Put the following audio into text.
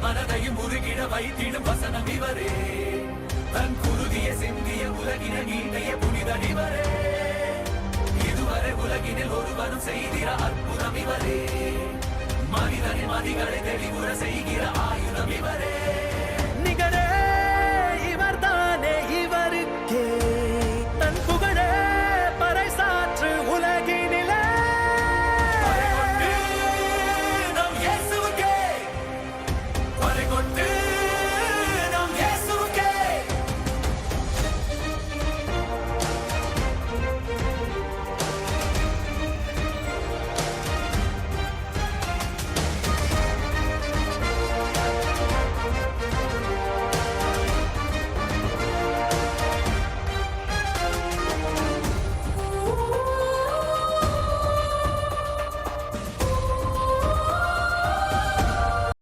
மனதையும் உருகிட வைத்திடும் வசனம் இவரே. தன் குருதிய சிந்திய உலகின நீண்டைய புனிதன் இவரே. இதுவரை உலகினில் ஒருவரும் செய்திட அற்புதம் இவரே. மனிதனின் மதிகளை தெளிவுற செய்கிற